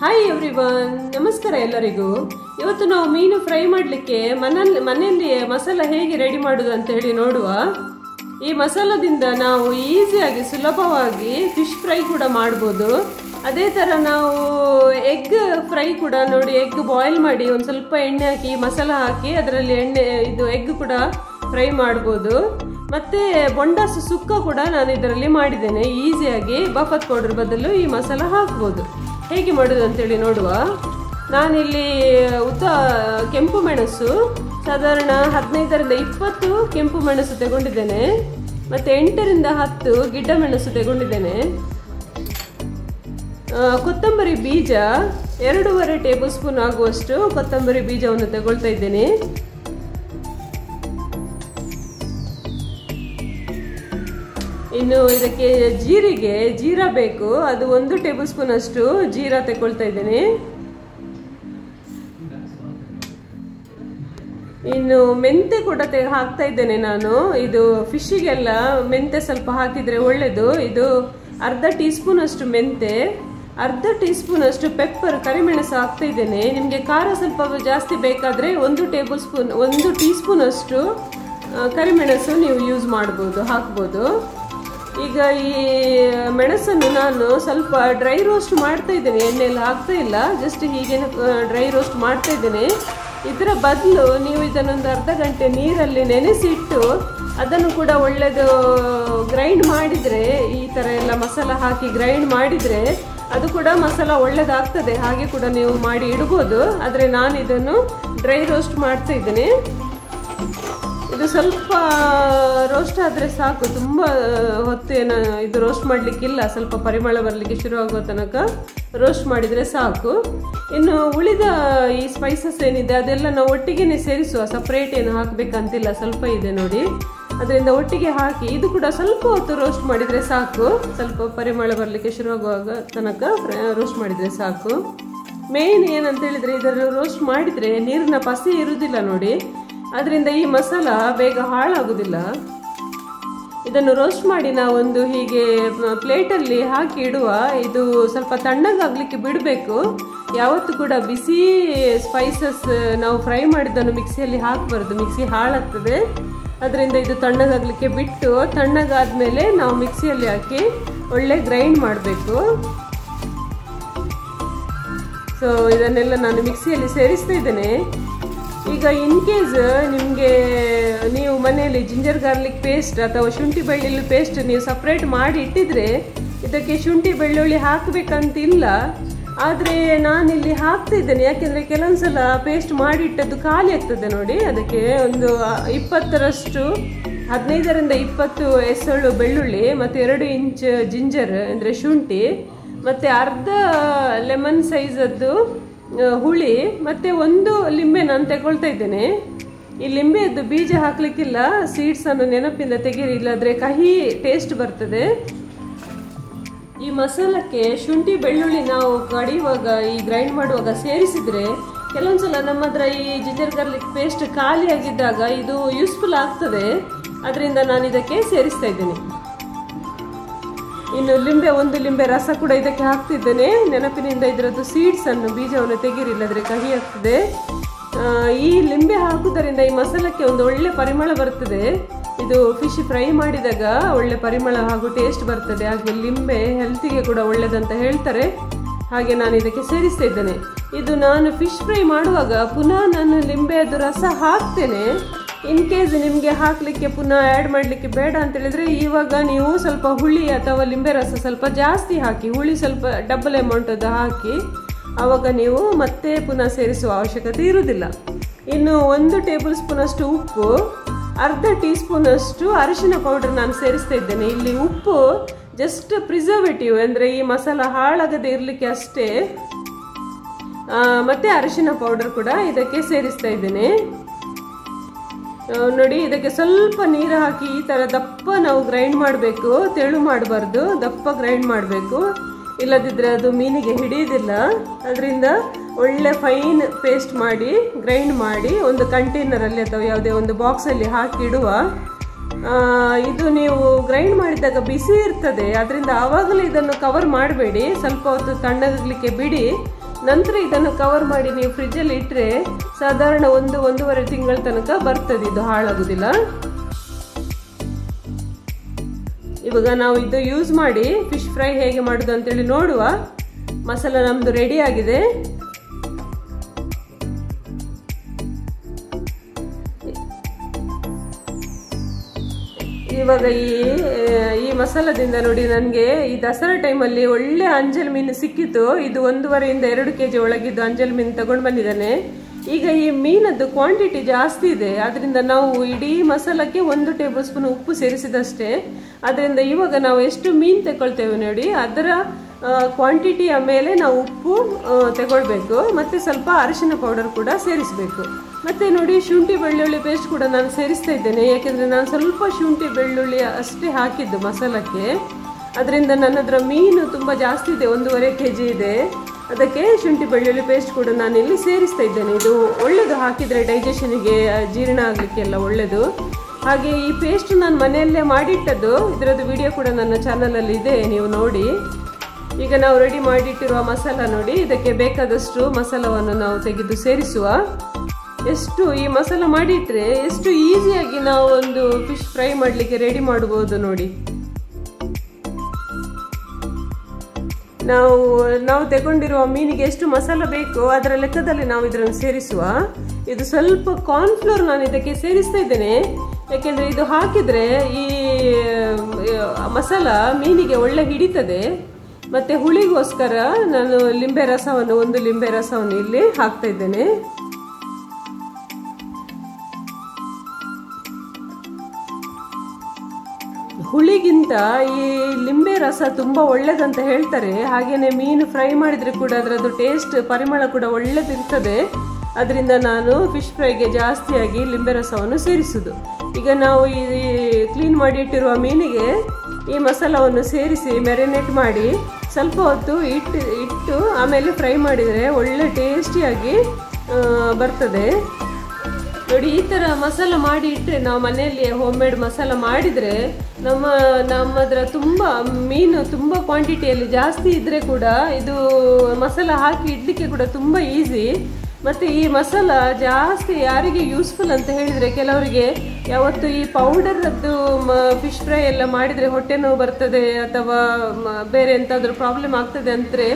Hi everyone, ನಮಸ್ಕಾರ ಎಲ್ಲರಿಗೂ. ಇವತ್ತು ನಾವು ಮೀನು ಫ್ರೈ ಮಾಡಲಿಕ್ಕೆ ಮನೆಯಲ್ಲಿ ಮಸಾಲ ಹೇಗೆ ರೆಡಿ ಮಾಡೋದು ಅಂತ ಹೇಳಿ ನೋಡುವ. ಈ ಮಸಾಲದಿಂದ ನಾವು ಈಸಿಯಾಗಿ ಸುಲಭವಾಗಿ ಫಿಶ್ ಫ್ರೈ ಕೂಡ ಮಾಡ್ಬೋದು. ಅದೇ ತರ ನಾವು ಎಗ್ ಫ್ರೈ ಕೂಡ ನೋಡಿ, ಎಗ್ ಬಾಯ್ಲ್ ಮಾಡಿ ಒಂದು ಸ್ವಲ್ಪ ಎಣ್ಣೆ ಹಾಕಿ ಮಸಾಲ ಹಾಕಿ ಅದರಲ್ಲಿ ಎಗ್ ಕೂಡ ಫ್ರೈ ಮಾಡ್ಬೋದು. ಮತ್ತೆ ಬೊಂಡಾಸು ಸುಕ್ಕ ಕೂಡ ನಾನು ಇದರಲ್ಲಿ ಮಾಡಿದ್ದೇನೆ. ಈಸಿಯಾಗಿ ಬಫತ್ ಪೌಡರ್ ಬದಲು ಈ ಮಸಾಲ ಹಾಕ್ಬೋದು. ಹೇಗೆ ಮಾಡೋದು ಅಂತೇಳಿ ನೋಡುವ. ನಾನಿಲ್ಲಿ ಕೆಂಪು ಮೆಣಸು ಸಾಧಾರಣ 15ರಿಂದ 20 ಕೆಂಪು ಮೆಣಸು ತಗೊಂಡಿದ್ದೇನೆ. ಮತ್ತೆ 8ರಿಂದ 10 ಗಿಡ್ಡ ಮೆಣಸು ತಗೊಂಡಿದ್ದೇನೆ. ಕೊತ್ತಂಬರಿ ಬೀಜ 2.5 ಟೇಬಲ್ ಸ್ಪೂನ್ ಆಗುವಷ್ಟು ಕೊತ್ತಂಬರಿ ಬೀಜವನ್ನು ತಗೊಳ್ತಾ ಇದ್ದೇನೆ. ಇನ್ನು ಇದಕ್ಕೆ ಜೀರಾ ಬೇಕು, ಅದು 1 ಟೇಬಲ್ ಸ್ಪೂನ್ ಅಷ್ಟು ಜೀರಾ ತಗೊಳ್ತಾ ಇದ್ದೇನೆ. ಇನ್ನು ಮೆಂತೆ ಕೂಡ ಹಾಕ್ತಾ ಇದ್ದೇನೆ ನಾನು. ಇದು ಫಿಶ್ಗೆಲ್ಲ ಮೆಂತೆ ಸ್ವಲ್ಪ ಹಾಕಿದ್ರೆ ಒಳ್ಳೇದು. ಇದು 1/2 ಟೀ ಸ್ಪೂನ್ ಅಷ್ಟು ಮೆಂತೆ, 1/2 ಟೀ ಸ್ಪೂನ್ ಅಷ್ಟು ಪೆಪ್ಪರ್ ಕರಿಮೆಣಸು ಹಾಕ್ತಾ ಇದ್ದೇನೆ. ನಿಮಗೆ ಖಾರ ಸ್ವಲ್ಪ ಜಾಸ್ತಿ ಬೇಕಾದ್ರೆ 1 ಟೀ ಸ್ಪೂನ್ ಅಷ್ಟು ಕರಿಮೆಣಸು ನೀವು ಯೂಸ್ ಹಾಕ್ಬೋದು. ಈಗ ಈ ಮೆಣಸನ್ನು ನಾನು ಸ್ವಲ್ಪ ಡ್ರೈ ರೋಸ್ಟ್ ಮಾಡ್ತಾ ಇದ್ದೇನೆ, ಎಣ್ಣೆಲ್ಲ ಹಾಕ್ತಾ ಇಲ್ಲ, ಜಸ್ಟ್ ಹೀಗೆ ಡ್ರೈ ರೋಸ್ಟ್ ಮಾಡ್ತಾ ಇದ್ದೇನೆ. ಇದರ ಬದಲು ನೀವು ಇದನ್ನೊಂದು ಅರ್ಧ ಗಂಟೆ ನೀರಲ್ಲಿ ನೆನೆಸಿಟ್ಟು ಅದನ್ನು ಕೂಡ ಒಳ್ಳೆದು ಗ್ರೈಂಡ್ ಮಾಡಿದರೆ, ಈ ಥರ ಎಲ್ಲ ಮಸಾಲ ಹಾಕಿ ಗ್ರೈಂಡ್ ಮಾಡಿದರೆ ಅದು ಕೂಡ ಮಸಾಲ ಒಳ್ಳೆದಾಗ್ತದೆ. ಹಾಗೆ ಕೂಡ ನೀವು ಮಾಡಿ ಇಡ್ಬೋದು. ಆದರೆ ನಾನು ಇದನ್ನು ಡ್ರೈ ರೋಸ್ಟ್ ಮಾಡ್ತಾ ಇದ್ದೇನೆ. ಇದು ಸ್ವಲ್ಪ ರೋಸ್ಟ್ ಆದರೆ ಸಾಕು, ತುಂಬ ಹೊತ್ತೇನು ಇದು ರೋಸ್ಟ್ ಮಾಡಲಿಕ್ಕಿಲ್ಲ. ಸ್ವಲ್ಪ ಪರಿಮಳ ಬರಲಿಕ್ಕೆ ಶುರುವಾಗುವ ತನಕ ರೋಸ್ಟ್ ಮಾಡಿದರೆ ಸಾಕು. ಇನ್ನು ಉಳಿದ ಈ ಸ್ಪೈಸಸ್ ಏನಿದೆ ಅದೆಲ್ಲ ನಾವು ಒಟ್ಟಿಗೆ ಸೇರಿಸುವ, ಸಪ್ರೇಟ್ ಏನು ಹಾಕಬೇಕಂತಿಲ್ಲ. ಸ್ವಲ್ಪ ಇದೆ ನೋಡಿ, ಅದರಿಂದ ಒಟ್ಟಿಗೆ ಹಾಕಿ ಇದು ಕೂಡ ಸ್ವಲ್ಪ ಹೊತ್ತು ರೋಸ್ಟ್ ಮಾಡಿದರೆ ಸಾಕು. ಸ್ವಲ್ಪ ಪರಿಮಳ ಬರಲಿಕ್ಕೆ ಶುರುವಾಗುವಾಗ ತನಕ ರೋಸ್ಟ್ ಮಾಡಿದರೆ ಸಾಕು. ಮೇನ್ ಏನಂತ ಹೇಳಿದರೆ, ಇದನ್ನು ರೋಸ್ಟ್ ಮಾಡಿದರೆ ನೀರಿನ ಪಸೆ ಇರುವುದಿಲ್ಲ ನೋಡಿ, ಅದರಿಂದ ಈ ಮಸಾಲ ಬೇಗ ಹಾಳಾಗುವುದಿಲ್ಲ. ಇದನ್ನು ರೋಸ್ಟ್ ಮಾಡಿ ನಾವೊಂದು ಹೀಗೆ ಪ್ಲೇಟಲ್ಲಿ ಹಾಕಿ ಇಡುವ. ಇದು ಸ್ವಲ್ಪ ತಣ್ಣಗಾಗಲಿಕ್ಕೆ ಬಿಡಬೇಕು. ಯಾವತ್ತೂ ಕೂಡ ಬಿಸಿ ಸ್ಪೈಸಸ್ ನಾವು ಫ್ರೈ ಮಾಡಿದ್ದನ್ನು ಮಿಕ್ಸಿಯಲ್ಲಿ ಹಾಕಬಾರ್ದು, ಮಿಕ್ಸಿ ಹಾಳಾಗ್ತದೆ. ಅದರಿಂದ ಇದು ತಣ್ಣಗಾಗಲಿಕ್ಕೆ ಬಿಟ್ಟು, ತಣ್ಣಗಾದ್ಮೇಲೆ ನಾವು ಮಿಕ್ಸಿಯಲ್ಲಿ ಹಾಕಿ ಒಳ್ಳೆ ಗ್ರೈಂಡ್ ಮಾಡಬೇಕು. ಸೊ ಇದನ್ನೆಲ್ಲ ನಾನು ಮಿಕ್ಸಿಯಲ್ಲಿ ಸೇರಿಸ್ತಾ ಇದ್ದೇನೆ. ಈಗ ಇನ್ ಕೇಸ್ ನೀವು ಮನೆಯಲ್ಲಿ ಜಿಂಜರ್ ಗಾರ್ಲಿಕ್ ಪೇಸ್ಟ್ ಅಥವಾ ಶುಂಠಿ ಬೆಳ್ಳುಳ್ಳಿ ಪೇಸ್ಟ್ ನೀವು ಸಪ್ರೇಟ್ ಮಾಡಿ ಇಟ್ಟಿದ್ರೆ ಇದಕ್ಕೆ ಶುಂಠಿ ಬೆಳ್ಳುಳ್ಳಿ ಹಾಕಬೇಕಂತಿಲ್ಲ. ಆದರೆ ನಾನಿಲ್ಲಿ ಹಾಕ್ತಿದ್ದೇನೆ, ಯಾಕೆಂದರೆ ಕೆಲವೊಂದ್ಸಲ ಪೇಸ್ಟ್ ಮಾಡಿ ಇಟ್ಟದ್ದು ಖಾಲಿ ಆಗ್ತದೆ ನೋಡಿ. ಅದಕ್ಕೆ ಒಂದು 20ರಷ್ಟು 15ರಿಂದ 20 ಎಸಳು ಬೆಳ್ಳುಳ್ಳಿ ಮತ್ತು 2 ಇಂಚ್ ಜಿಂಜರ್ ಅಂದರೆ ಶುಂಠಿ, ಮತ್ತು ಅರ್ಧ ಲೆಮನ್ ಸೈಜದ್ದು ಹುಳಿ, ಮತ್ತೆ 1 ಲಿಂಬೆ ನಾನು ತಗೊಳ್ತಾ ಇದ್ದೇನೆ. ಈ ಲಿಂಬೆಯದ್ದು ಬೀಜ ಹಾಕ್ಲಿಕ್ಕಿಲ್ಲ, ಸೀಡ್ಸ್ ಅನ್ನು ನೆನಪಿಂದ ತೆಗೀರಿ, ಇಲ್ಲಾದ್ರೆ ಕಹಿ ಟೇಸ್ಟ್ ಬರ್ತದೆ. ಈ ಮಸಾಲಕ್ಕೆ ಶುಂಠಿ ಬೆಳ್ಳುಳ್ಳಿ ನಾವು ಕಡಿಯುವಾಗ, ಈ ಗ್ರೈಂಡ್ ಮಾಡುವಾಗ ಸೇರಿಸಿದ್ರೆ ಕೆಲವೊಂದ್ಸಲ ನಮ್ಮ ಹತ್ರ ಈ ಜಿಂಜರ್ ಗಾರ್ಲಿಕ್ ಪೇಸ್ಟ್ ಖಾಲಿ ಆಗಿದ್ದಾಗ ಇದು ಯೂಸ್ಫುಲ್ ಆಗ್ತದೆ. ಅದರಿಂದ ನಾನು ಇದಕ್ಕೆ ಸೇರಿಸ್ತಾ ಇದ್ದೇನೆ. ಇನ್ನು 1 ಲಿಂಬೆ ರಸ ಕೂಡ ಇದಕ್ಕೆ ಹಾಕ್ತಿದ್ದೇನೆ. ನೆನಪಿನಿಂದ ಇದರದ್ದು ಸೀಡ್ಸ್ ಅನ್ನು, ಬೀಜವನ್ನು ತೆಗೀರಿ, ಇಲ್ಲದ್ರೆ ಕಹಿ ಆಗ್ತದೆ. ಈ ಲಿಂಬೆ ಹಾಕುವುದರಿಂದ ಈ ಮಸಾಲಕ್ಕೆ ಒಂದು ಒಳ್ಳೆ ಪರಿಮಳ ಬರ್ತದೆ. ಇದು ಫಿಶ್ ಫ್ರೈ ಮಾಡಿದಾಗ ಒಳ್ಳೆ ಪರಿಮಳ ಹಾಗೂ ಟೇಸ್ಟ್ ಬರ್ತದೆ. ಹಾಗೆ ಲಿಂಬೆ ಹೆಲ್ತಿಗೆ ಕೂಡ ಒಳ್ಳೆದಂತ ಹೇಳ್ತಾರೆ. ಹಾಗೆ ನಾನು ಇದಕ್ಕೆ ಸೇರಿಸ್ತಾ ಇದ್ದೇನೆ. ಇದು ನಾನು ಫಿಶ್ ಫ್ರೈ ಮಾಡುವಾಗ ಪುನಃ ನಾನು ಲಿಂಬೆಯದ್ದು ರಸ ಹಾಕ್ತೇನೆ. ಇನ್ ಕೇಸ್ ನಿಮಗೆ ಹಾಕಲಿಕ್ಕೆ ಪುನಃ ಆ್ಯಡ್ ಮಾಡಲಿಕ್ಕೆ ಬೇಡ ಅಂತ ಹೇಳಿದ್ರೆ, ಇವಾಗ ನೀವು ಸ್ವಲ್ಪ ಹುಳಿ ಅಥವಾ ಲಿಂಬೆ ರಸ ಸ್ವಲ್ಪ ಜಾಸ್ತಿ ಹಾಕಿ, ಹುಳಿ ಸ್ವಲ್ಪ ಡಬಲ್ ಅಮೌಂಟ್ ಅದು ಹಾಕಿ, ಆವಾಗ ನೀವು ಮತ್ತೆ ಪುನಃ ಸೇರಿಸುವ ಅವಶ್ಯಕತೆ ಇರುವುದಿಲ್ಲ. ಇನ್ನು 1 ಟೇಬಲ್ ಸ್ಪೂನ್ ಅಷ್ಟು ಉಪ್ಪು, 1/2 ಟೀ ಸ್ಪೂನ್ ಅಷ್ಟು ಅರಿಶಿನ ಪೌಡರ್ ನಾನು ಸೇರಿಸ್ತಾ ಇದ್ದೇನೆ. ಇಲ್ಲಿ ಉಪ್ಪು ಜಸ್ಟ್ ಪ್ರಿಸರ್ವೇಟಿವ್, ಅಂದರೆ ಈ ಮಸಾಲ ಹಾಳಾಗದೆ ಇರಲಿಕ್ಕೆ ಅಷ್ಟೇ. ಮತ್ತೆ ಅರಿಶಿನ ಪೌಡರ್ ಕೂಡ ಇದಕ್ಕೆ ಸೇರಿಸ್ತಾ ಇದ್ದೇನೆ ನೋಡಿ. ಇದಕ್ಕೆ ಸ್ವಲ್ಪ ನೀರು ಹಾಕಿ ಈ ಥರ ದಪ್ಪ ನಾವು ಗ್ರೈಂಡ್ ಮಾಡಬೇಕು, ತೆಳು ಮಾಡಬಾರ್ದು, ದಪ್ಪ ಗ್ರೈಂಡ್ ಮಾಡಬೇಕು. ಇಲ್ಲದಿದ್ದರೆ ಅದು ಮೀನಿಗೆ ಹಿಡಿಯೋದಿಲ್ಲ. ಅದರಿಂದ ಒಳ್ಳೆ ಫೈನ್ ಪೇಸ್ಟ್ ಮಾಡಿ ಗ್ರೈಂಡ್ ಮಾಡಿ ಒಂದು ಕಂಟೈನರಲ್ಲಿ ಅಥವಾ ಯಾವುದೇ ಒಂದು ಬಾಕ್ಸಲ್ಲಿ ಹಾಕಿ ಇಡುವ. ಇದು ನೀವು ಗ್ರೈಂಡ್ ಮಾಡಿದಾಗ ಬಿಸಿ ಇರ್ತದೆ, ಅದರಿಂದ ಆವಾಗಲೇ ಇದನ್ನು ಕವರ್ ಮಾಡಬೇಡಿ. ಸ್ವಲ್ಪ ಹೊತ್ತು ತಣ್ಣಗಾಗಲಿಕ್ಕೆ ಬಿಡಿ. ನಂತರ ಇದನ್ನು ಕವರ್ ಮಾಡಿ ನೀವು ಫ್ರಿಜ್ಜಲ್ಲಿ ಇಟ್ಟರೆ ಸಾಧಾರಣ 1-1.5 ತಿಂಗಳ ತನಕ ಬರ್ತದೆ, ಇದು ಹಾಳಾಗುದಿಲ್ಲ. ಇವಾಗ ನಾವು ಇದು ಯೂಸ್ ಮಾಡಿ ಫಿಶ್ ಫ್ರೈ ಹೇಗೆ ಮಾಡೋದು ಅಂತೇಳಿ ನೋಡುವ. ಮಸಾಲ ನಮ್ದು ರೆಡಿ ಆಗಿದೆ. ಇವಾಗ ಈ ಮಸಾಲದಿಂದ ನೋಡಿ ನನಗೆ ಈ ದಸರಾ ಟೈಮಲ್ಲಿ ಒಳ್ಳೆ ಅಂಜಲ್ ಮೀನು ಸಿಕ್ಕಿತ್ತು. ಇದು 1.5-2 kg ಒಳಗಿದ್ದು ಅಂಜಲ್ ಮೀನು ತಗೊಂಡು ಬಂದಿದ್ದಾನೆ. ಈಗ ಈ ಮೀನದ್ದು ಕ್ವಾಂಟಿಟಿ ಜಾಸ್ತಿ ಇದೆ, ಅದರಿಂದ ನಾವು ಇಡೀ ಮಸಾಲಕ್ಕೆ 1 ಟೇಬಲ್ ಸ್ಪೂನ್ ಉಪ್ಪು ಸೇರಿಸಿದಷ್ಟೇ. ಅದರಿಂದ ಇವಾಗ ನಾವು ಎಷ್ಟು ಮೀನು ತಗೊಳ್ತೇವೆ ನೋಡಿ ಅದರ ಕ್ವಾಂಟಿಟಿಯ ಮೇಲೆ ನಾವು ಉಪ್ಪು ತಗೊಳ್ಬೇಕು, ಮತ್ತೆ ಸ್ವಲ್ಪ ಅರಿಶಿನ ಪೌಡರ್ ಕೂಡ ಸೇರಿಸಬೇಕು. ಮತ್ತೆ ನೋಡಿ ಶುಂಠಿ ಬೆಳ್ಳುಳ್ಳಿ ಪೇಸ್ಟ್ ಕೂಡ ನಾನು ಸೇರಿಸ್ತಾ ಇದ್ದೇನೆ, ಯಾಕೆಂದರೆ ನಾನು ಸ್ವಲ್ಪ ಶುಂಠಿ ಬೆಳ್ಳುಳ್ಳಿ ಅಷ್ಟೇ ಹಾಕಿದ್ದು ಮಸಾಲಕ್ಕೆ. ಅದರಿಂದ ನನ್ನದ್ರ ಮೀನು ತುಂಬ ಜಾಸ್ತಿ ಇದೆ, 1.5 kg ಇದೆ. ಅದಕ್ಕೆ ಶುಂಠಿ ಬೆಳ್ಳುಳ್ಳಿ ಪೇಸ್ಟ್ ಕೂಡ ನಾನು ಇಲ್ಲಿ ಸೇರಿಸ್ತಾ ಇದ್ದೇನೆ. ಇದು ಒಳ್ಳೆಯದು, ಹಾಕಿದರೆ ಡೈಜೆಷನಿಗೆ ಜೀರ್ಣ ಆಗಲಿಕ್ಕೆಲ್ಲ ಒಳ್ಳೆಯದು. ಹಾಗೆ ಈ ಪೇಸ್ಟ್ ನಾನು ಮನೆಯಲ್ಲೇ ಮಾಡಿಟ್ಟದ್ದು, ಇದರದ್ದು ವಿಡಿಯೋ ಕೂಡ ನನ್ನ ಚಾನಲಲ್ಲಿ ಇದೆ, ನೀವು ನೋಡಿ. ಈಗ ನಾವು ರೆಡಿ ಮಾಡಿಟ್ಟಿರುವ ಮಸಾಲ ನೋಡಿ, ಇದಕ್ಕೆ ಬೇಕಾದಷ್ಟು ಮಸಾಲವನ್ನು ನಾವು ತೆಗೆದು ಸೇರಿಸುವ. ಎಷ್ಟು ಈ ಮಸಾಲ ಮಾಡಿಟ್ರೆ ಎಷ್ಟು ಈಸಿಯಾಗಿ ನಾವು ಒಂದು ಫಿಶ್ ಫ್ರೈ ಮಾಡಲಿಕ್ಕೆ ರೆಡಿ ಮಾಡಬಹುದು ನೋಡಿ. ನಾವು ತಗೊಂಡಿರುವ ಮೀನಿಗೆ ಎಷ್ಟು ಮಸಾಲ ಬೇಕು ಅದರ ಲೆಕ್ಕದಲ್ಲಿ ನಾವು ಇದನ್ನು ಸೇರಿಸುವ. ಇದು ಸ್ವಲ್ಪ ಕಾರ್ನ್ಫ್ಲೋರ್ ನಾನು ಇದಕ್ಕೆ ಸೇರಿಸ್ತಾ ಇದ್ದೇನೆ, ಯಾಕೆಂದ್ರೆ ಇದು ಹಾಕಿದ್ರೆ ಈ ಮಸಾಲ ಮೀನಿಗೆ ಒಳ್ಳೆ ಹಿಡಿತದೆ. ಮತ್ತೆ ಹುಳಿಗೋಸ್ಕರ ನಾನು ಲಿಂಬೆ ರಸವನ್ನು 1 ಲಿಂಬೆ ರಸವನ್ನು ಇಲ್ಲಿ ಹಾಕ್ತಾ ಇದ್ದೇನೆ. ಹುಳಿಗಿಂತ ಈ ಲಿಂಬೆ ರಸ ತುಂಬಾ ಒಳ್ಳೇದಂತ ಹೇಳ್ತಾರೆ. ಹಾಗೇನೆ ಮೀನು ಫ್ರೈ ಮಾಡಿದ್ರೆ ಕೂಡ ಅದರದ್ದು ಟೇಸ್ಟ್ ಪರಿಮಳ ಕೂಡ ಒಳ್ಳೇದಿರ್ತದೆ. ಅದರಿಂದ ನಾನು ಫಿಶ್ ಫ್ರೈಗೆ ಜಾಸ್ತಿಯಾಗಿ ಲಿಂಬೆ ರಸವನ್ನು ಸೇರಿಸುದು. ಈಗ ನಾವು ಈ ಕ್ಲೀನ್ ಮಾಡಿ ಇಟ್ಟಿರುವ ಮೀನಿಗೆ ಈ ಮಸಾಲವನ್ನು ಸೇರಿಸಿ ಮ್ಯಾರಿನೇಟ್ ಮಾಡಿ ಸ್ವಲ್ಪ ಹೊತ್ತು ಇಟ್ಟು ಆಮೇಲೆ ಫ್ರೈ ಮಾಡಿದರೆ ಒಳ್ಳೆ ಟೇಸ್ಟಿಯಾಗಿ ಬರ್ತದೆ ನೋಡಿ. ಈ ಥರ ಮಸಾಲ ಮಾಡಿ ಇಟ್ಟರೆ ನಾವು ಮನೆಯಲ್ಲಿ ಹೋಮ್ ಮೇಡ್ ಮಸಾಲ ಮಾಡಿದರೆ ನಮ್ಮದ್ರ ತುಂಬ ಮೀನು ತುಂಬ ಕ್ವಾಂಟಿಟಿಯಲ್ಲಿ ಜಾಸ್ತಿ ಇದ್ದರೆ ಕೂಡ ಇದು ಮಸಾಲ ಹಾಕಿ ಇಡಲಿಕ್ಕೆ ಕೂಡ ತುಂಬ ಈಸಿ. ಮತ್ತು ಈ ಮಸಾಲ ಜಾಸ್ತಿ ಯಾರಿಗೆ ಯೂಸ್ಫುಲ್ ಅಂತ ಹೇಳಿದರೆ, ಕೆಲವರಿಗೆ ಯಾವತ್ತು ಈ ಪೌಡರದ್ದು ಫಿಶ್ ಫ್ರೈ ಎಲ್ಲ ಮಾಡಿದರೆ ಹೊಟ್ಟೆ ನೋವು ಬರ್ತದೆ ಅಥವಾ ಬೇರೆ ಎಂತಾದರೂ ಪ್ರಾಬ್ಲಮ್ ಆಗ್ತದೆ ಅಂದರೆ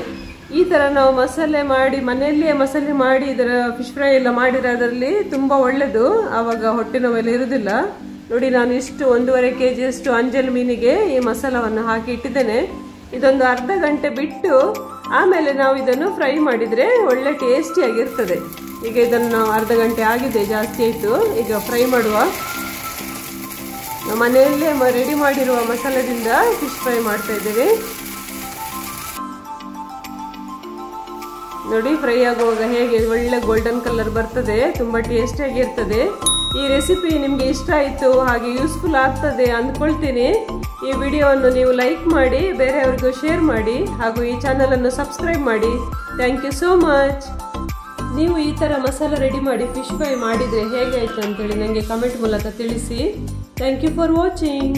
ಈ ಥರ ನಾವು ಮಸಾಲೆ ಮಾಡಿ ಮನೆಯಲ್ಲೇ ಮಸಾಲೆ ಮಾಡಿ ಇದರ ಫಿಶ್ ಫ್ರೈ ಎಲ್ಲ ಮಾಡಿರೋದ್ರಲ್ಲಿ ತುಂಬ ಒಳ್ಳೆಯದು. ಆವಾಗ ಹೊಟ್ಟೆ ನೋವೆಲ್ಲ ಇರುವುದಿಲ್ಲ ನೋಡಿ. ನಾನು ಇಷ್ಟು 1.5 kg ಅಷ್ಟು ಅಂಜಲ್ ಮೀನಿಗೆ ಈ ಮಸಾಲವನ್ನು ಹಾಕಿ ಇಟ್ಟಿದ್ದೇನೆ. ಇದೊಂದು ಅರ್ಧ ಗಂಟೆ ಬಿಟ್ಟು ಆಮೇಲೆ ನಾವು ಇದನ್ನು ಫ್ರೈ ಮಾಡಿದರೆ ಒಳ್ಳೆ ಟೇಸ್ಟಿಯಾಗಿರ್ತದೆ. ಈಗ ಇದನ್ನು ನಾವು ಅರ್ಧ ಗಂಟೆ ಆಗಿದೆ, ಜಾಸ್ತಿ ಆಯಿತು. ಈಗ ಫ್ರೈ ಮಾಡುವ. ನಾವು ಮನೆಯಲ್ಲೇ ರೆಡಿ ಮಾಡಿರುವ ಮಸಾಲದಿಂದ ಫಿಶ್ ಫ್ರೈ ಮಾಡ್ತಾ ಇದ್ದೇವೆ ನೋಡಿ. ಫ್ರೈ ಆಗುವಾಗ ಹೇಗೆ ಒಳ್ಳೆ ಗೋಲ್ಡನ್ ಕಲರ್ ಬರ್ತದೆ, ತುಂಬ ಟೇಸ್ಟಿಯಾಗಿರ್ತದೆ. ಈ ರೆಸಿಪಿ ನಿಮಗೆ ಇಷ್ಟ ಆಯಿತು ಹಾಗೆ ಯೂಸ್ಫುಲ್ ಆಗ್ತದೆ ಅಂದ್ಕೊಳ್ತೀನಿ. ಈ ವಿಡಿಯೋವನ್ನು ನೀವು ಲೈಕ್ ಮಾಡಿ ಬೇರೆಯವ್ರಿಗೂ ಶೇರ್ ಮಾಡಿ ಹಾಗೂ ಈ ಚಾನಲನ್ನು ಸಬ್ಸ್ಕ್ರೈಬ್ ಮಾಡಿ. Thank you so much. ನೀವು ಈ ಥರ ಮಸಾಲ ರೆಡಿ ಮಾಡಿ ಫಿಶ್ ಫ್ರೈ ಮಾಡಿದರೆ ಹೇಗೆ ಆಯಿತು ಅಂತೇಳಿ ನನಗೆ ಕಮೆಂಟ್ ಮೂಲಕ ತಿಳಿಸಿ. Thank you for watching.